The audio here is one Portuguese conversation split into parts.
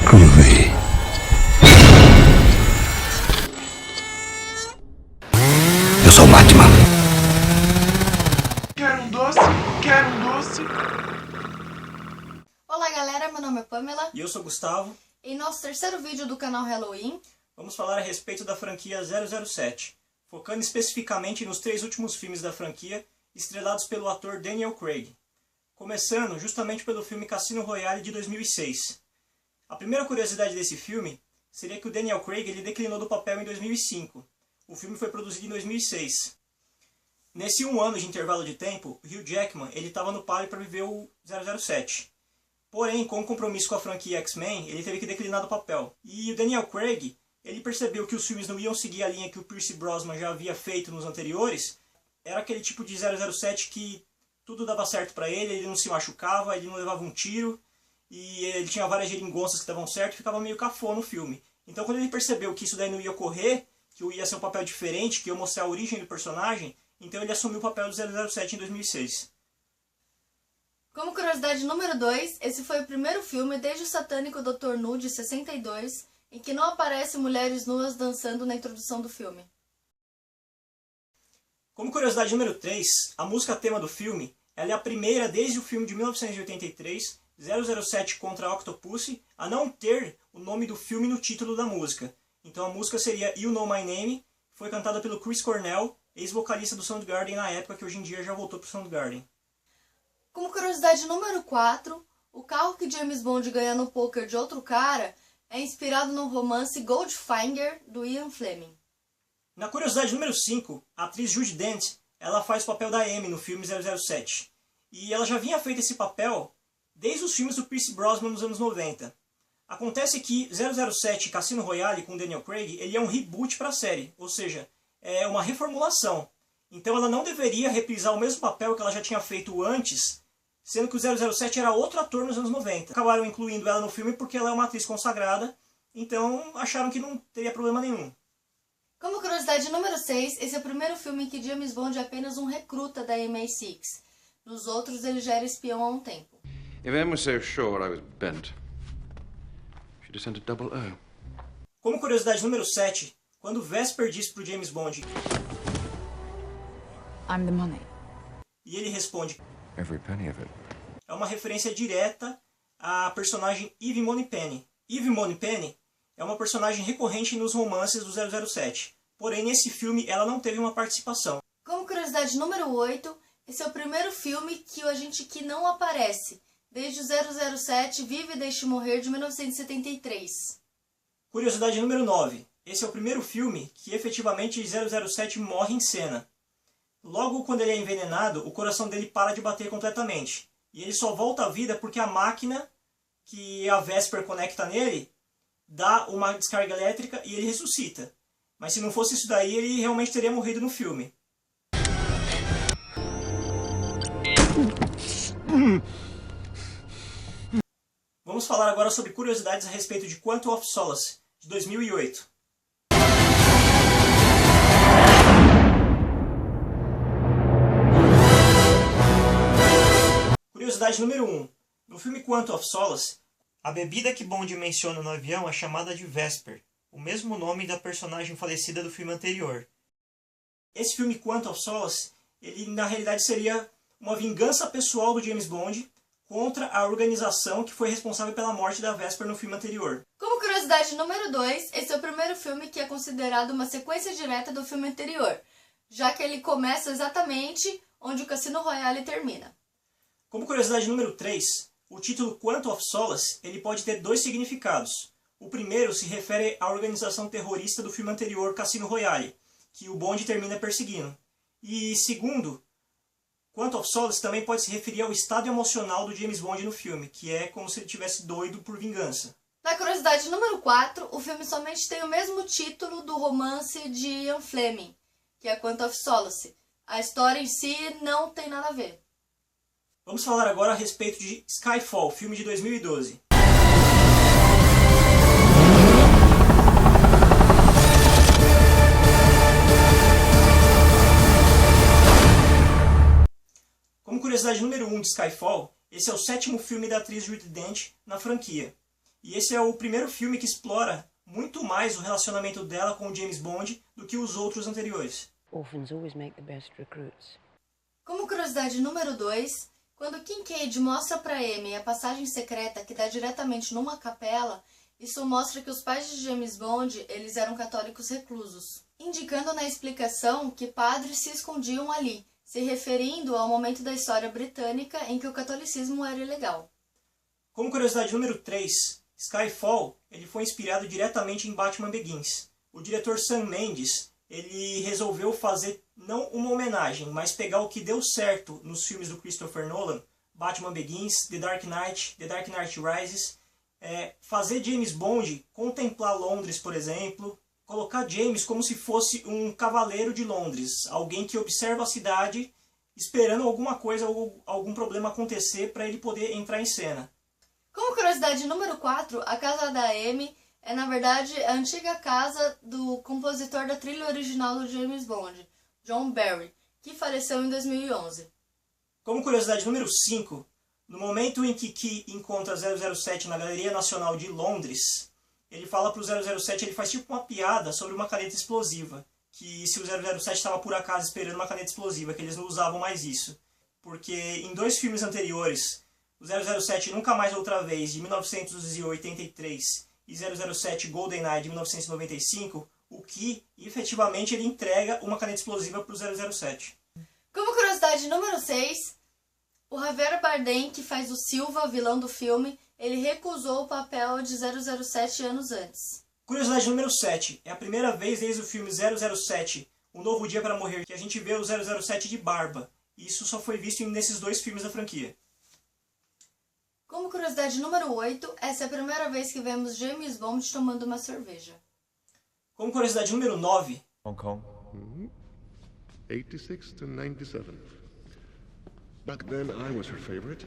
Groovy. Eu sou o Batman. Quero um doce, quero um doce. Olá galera, meu nome é Pamela. E eu sou Gustavo. Em nosso terceiro vídeo do canal Halloween, vamos falar a respeito da franquia 007, focando especificamente nos 3 últimos filmes da franquia, estrelados pelo ator Daniel Craig. Começando justamente pelo filme Cassino Royale de 2006. A primeira curiosidade desse filme seria que o Daniel Craig ele declinou do papel em 2005. O filme foi produzido em 2006. Nesse 1 ano de intervalo de tempo, o Hugh Jackman estava no páreo para viver o 007. Porém, com o compromisso com a franquia X-Men, ele teve que declinar do papel. E o Daniel Craig, ele percebeu que os filmes não iam seguir a linha que o Pierce Brosnan já havia feito nos anteriores. Era aquele tipo de 007 que tudo dava certo para ele não se machucava, ele não levava um tiro, e ele tinha várias geringonças que davam certo e ficava meio cafona no filme. Então quando ele percebeu que isso daí não ia ocorrer, que ia ser um papel diferente, que ia mostrar a origem do personagem, então ele assumiu o papel do 007 em 2006. como curiosidade número 2, esse foi o primeiro filme desde o satânico Dr. Nu de 62, em que não aparecem mulheres nuas dançando na introdução do filme. Como curiosidade número 3, a música tema do filme ela é a primeira desde o filme de 1983, 007 contra a Octopussy, a não ter o nome do filme no título da música. Então a música seria You Know My Name, foi cantada pelo Chris Cornell, ex-vocalista do Soundgarden na época, que hoje em dia já voltou para o Soundgarden. Como curiosidade número 4, o carro que James Bond ganha no poker de outro cara é inspirado no romance Goldfinger, do Ian Fleming. Na curiosidade número 5, a atriz Judi Dench, ela faz o papel da Amy no filme 007. E ela já vinha feito esse papel desde os filmes do Pierce Brosnan nos anos 90. Acontece que 007 Cassino Royale com Daniel Craig, ele é um reboot para a série, ou seja, é uma reformulação. Então ela não deveria reprisar o mesmo papel que ela já tinha feito antes, sendo que o 007 era outro ator nos anos 90. Acabaram incluindo ela no filme porque ela é uma atriz consagrada, então acharam que não teria problema nenhum. Como curiosidade número 6, esse é o primeiro filme em que James Bond é apenas um recruta da MI6. Nos outros, ele já era espião há um tempo. If Anne was so sure I was bent, she'd have sent a double O. Como curiosidade número 7, quando Vesper diz para o James Bond I'm the money. e ele responde, Every penny of it. é uma referência direta à personagem Eve Moneypenny. Eve Moneypenny é uma personagem recorrente nos romances do 007. Porém, nesse filme, ela não teve uma participação. Como curiosidade número 8, esse é o primeiro filme que o agente Key não aparece, desde o 007 Vive e Deixe Morrer, de 1973. Curiosidade número 9. Esse é o primeiro filme que efetivamente 007 morre em cena. Logo quando ele é envenenado, o coração dele para de bater completamente. E ele só volta à vida porque a máquina que a Vesper conecta nele dá uma descarga elétrica e ele ressuscita. Mas se não fosse isso daí, ele realmente teria morrido no filme. Vamos falar agora sobre curiosidades a respeito de Quantum of Solace, de 2008. Curiosidade número 1. No filme Quantum of Solace, a bebida que Bond menciona no avião é chamada de Vesper, o mesmo nome da personagem falecida do filme anterior. Esse filme Quantum of Solace, ele na realidade seria uma vingança pessoal do James Bond contra a organização que foi responsável pela morte da Vesper no filme anterior. Como curiosidade número 2, esse é o primeiro filme que é considerado uma sequência direta do filme anterior, já que ele começa exatamente onde o Cassino Royale termina. Como curiosidade número 3, o título Quantum of Solace ele pode ter 2 significados. O primeiro se refere à organização terrorista do filme anterior, Cassino Royale, que o Bond termina perseguindo. E segundo, Quantum of Solace também pode se referir ao estado emocional do James Bond no filme, que é como se ele estivesse doido por vingança. Na curiosidade número 4, o filme somente tem o mesmo título do romance de Ian Fleming, que é Quantum of Solace. A história em si não tem nada a ver. Vamos falar agora a respeito de Skyfall, filme de 2012. Como curiosidade número 1 de Skyfall, esse é o 7º filme da atriz Judi Dench na franquia. E esse é o primeiro filme que explora muito mais o relacionamento dela com o James Bond do que os outros anteriores. Orphans always make the best recruits. Como curiosidade número 2, quando Kincaid mostra para Amy a passagem secreta que dá diretamente numa capela, isso mostra que os pais de James Bond eles eram católicos reclusos, indicando na explicação que padres se escondiam ali, se referindo ao momento da história britânica em que o catolicismo era ilegal. Como curiosidade número 3, Skyfall ele foi inspirado diretamente em Batman Begins. O diretor Sam Mendes ele resolveu fazer não uma homenagem, mas pegar o que deu certo nos filmes do Christopher Nolan, Batman Begins, The Dark Knight Rises, fazer James Bond contemplar Londres, por exemplo, colocar James como se fosse um cavaleiro de Londres, alguém que observa a cidade esperando alguma coisa ou algum problema acontecer para ele poder entrar em cena. Como curiosidade número 4, a casa da Amy é, na verdade, a antiga casa do compositor da trilha original do James Bond, John Barry, que faleceu em 2011. Como curiosidade número 5, no momento em que Key encontra 007 na Galeria Nacional de Londres, ele fala para o 007, ele faz tipo uma piada sobre uma caneta explosiva, que se o 007 estava por acaso esperando uma caneta explosiva, que eles não usavam mais isso. Porque em 2 filmes anteriores, o 007 Nunca Mais Outra Vez, de 1983, e 007 GoldenEye, de 1995, o Key, efetivamente, ele entrega uma caneta explosiva para o 007. Como curiosidade número 6, o Javier Bardem, que faz o Silva, vilão do filme, ele recusou o papel de 007 anos antes. Curiosidade número 7. É a primeira vez desde o filme 007, Um Novo Dia para Morrer, que a gente vê o 007 de barba. Isso só foi visto nesses 2 filmes da franquia. Como curiosidade número 8, essa é a primeira vez que vemos James Bond tomando uma cerveja. Como curiosidade número 9, Hong Kong. 86 to 97. Back then, I was her favorite.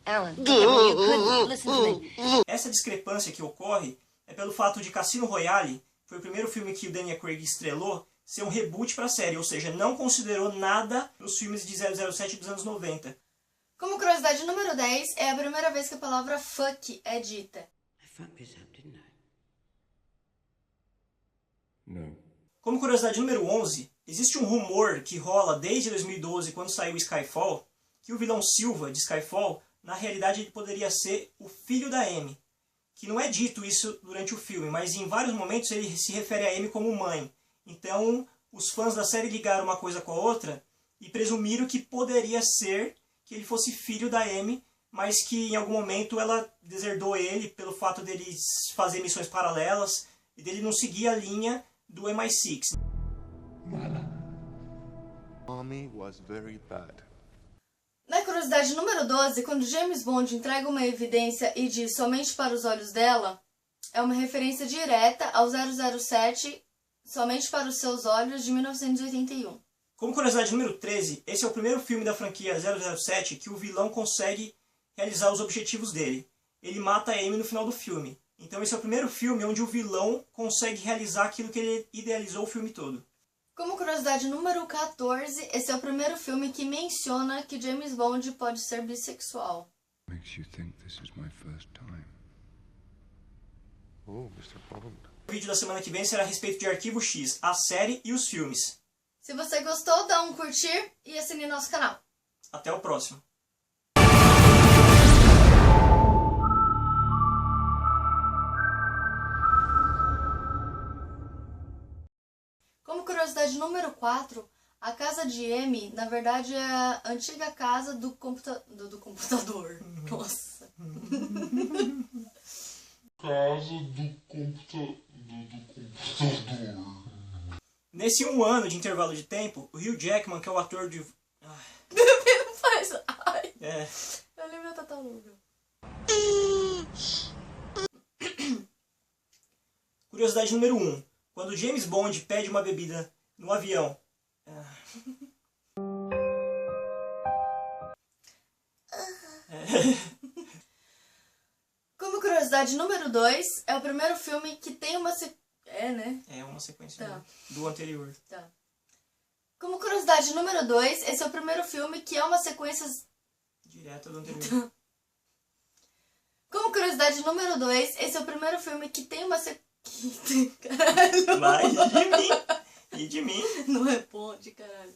Alan, you couldn't listen to me. essa discrepância que ocorre é pelo fato de Cassino Royale, que foi o primeiro filme que o Daniel Craig estrelou, ser um reboot para a série, ou seja, não considerou nada nos filmes de 007 dos anos 90. Como curiosidade número 10, é a primeira vez que a palavra fuck é dita. I fucked this up, didn't I? No. Como curiosidade número 11, existe um rumor que rola desde 2012, quando saiu Skyfall, que o vilão Silva, de Skyfall, na realidade ele poderia ser o filho da Amy. Que não é dito isso durante o filme, mas em vários momentos ele se refere a Amy como mãe. Então, os fãs da série ligaram uma coisa com a outra e presumiram que poderia ser que ele fosse filho da Amy, mas que em algum momento ela deserdou ele pelo fato dele fazer missões paralelas e dele não seguir a linha do MI6. Mommy was very bad. Na curiosidade número 12, quando James Bond entrega uma evidência e diz somente para os olhos dela, é uma referência direta ao 007 somente para os seus olhos de 1981. Como curiosidade número 13, esse é o primeiro filme da franquia 007 que o vilão consegue realizar os objetivos dele. Ele mata a Amy no final do filme. Então esse é o primeiro filme onde o vilão consegue realizar aquilo que ele idealizou o filme todo. Como curiosidade número 14, esse é o primeiro filme que menciona que James Bond pode ser bissexual. Makes you think this is my first time. Oh, Mr. Bond. O vídeo da semana que vem será a respeito de Arquivo X, a série e os filmes. Se você gostou, dá um curtir e assine nosso canal. Até o próximo. Como curiosidade número 4, a casa de Amy, na verdade, é a antiga casa do computador. Nossa. Nesse 1 ano de intervalo de tempo, o Hugh Jackman, que é o ator de... Não faz. Ai, É, eu lembro da tartaruga. curiosidade número 1. Quando James Bond pede uma bebida no avião... Como curiosidade número 2, é o primeiro filme que tem uma né? É uma sequência Tá. do anterior. Tá. Como curiosidade número 2, esse é o primeiro filme que é uma sequência... Direto do anterior. Como curiosidade número 2, esse é o primeiro filme que tem uma Caralho. Vai, e de mim. E de mim. Não responde, caralho.